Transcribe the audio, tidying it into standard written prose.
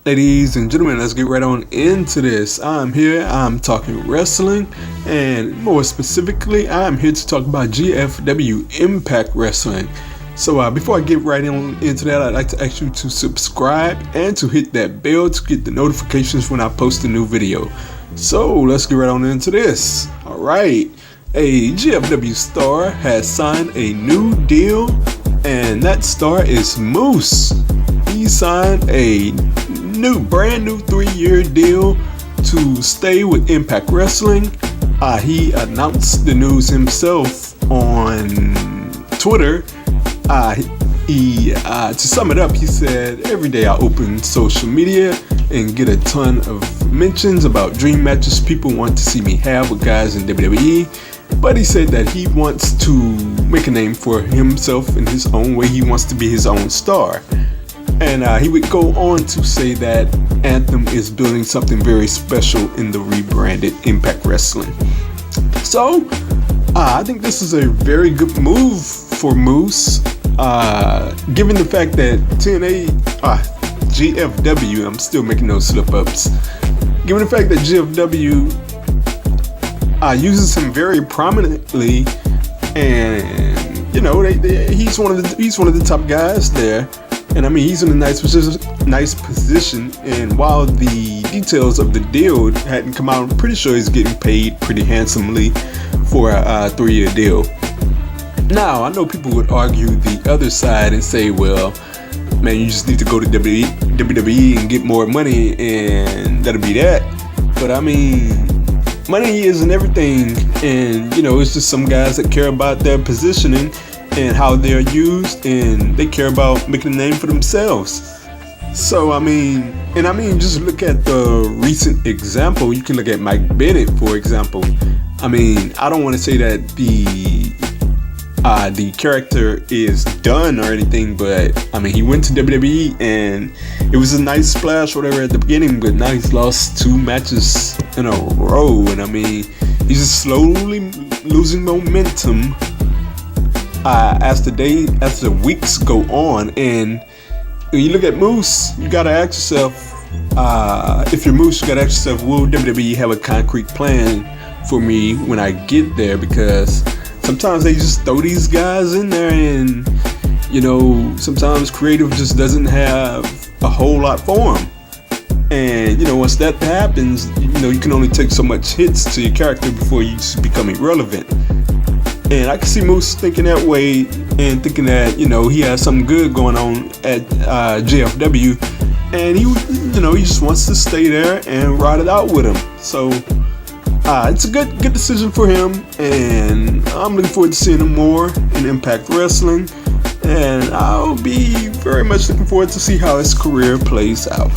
Ladies and gentlemen, let's get right on into this. I'm talking wrestling, and more specifically, I'm here to talk about GFW Impact Wrestling. So before I get right into that, I'd like to ask you to subscribe and to hit that bell to get the notifications when I post a new video. So let's get right on into this. Alright, a GFW star has signed a new deal, and that star is Moose. He signed a brand new 3-year deal to stay with Impact Wrestling. He announced the news himself on Twitter. To sum it up, he said, "Every day I open social media and get a ton of mentions about dream matches people want to see me have with guys in WWE." But he said that he wants to make a name for himself in his own way. He wants to be his own star. And he would go on to say that Anthem is building something very special in the rebranded Impact Wrestling. So, I think this is a very good move for Moose, given the fact that GFW, I'm still making those slip-ups, given the fact that GFW uses him very prominently, and, you know, he's one of the top guys there. And I mean, he's in a nice position. And while the details of the deal hadn't come out, I'm pretty sure he's getting paid pretty handsomely for a 3-year deal. Now, I know people would argue the other side and say, well, man, you just need to go to WWE and get more money, and that'll be that. But I mean, money isn't everything. And, you know, it's just some guys that care about their positioning and how they're used, and they care about making a name for themselves. So I mean, just look at the recent example. You can look at Mike Bennett, for example. I mean, I don't want to say that the character is done or anything, but I mean, he went to WWE and it was a nice splash, whatever, at the beginning, but now he's lost 2 matches in a row, and I mean, he's just slowly losing momentum as the weeks go on. And when you look at Moose, you gotta ask yourself, if you're Moose, you gotta ask yourself, will WWE have a concrete plan for me when I get there? Because sometimes they just throw these guys in there, and, you know, sometimes creative just doesn't have a whole lot for them. And, you know, once that happens, you know, you can only take so much hits to your character before you just become irrelevant. And I can see Moose thinking that way, and thinking that, you know, he has something good going on at GFW, and he just wants to stay there and ride it out with him. So it's a good decision for him, and I'm looking forward to seeing him more in Impact Wrestling, and I'll be very much looking forward to see how his career plays out.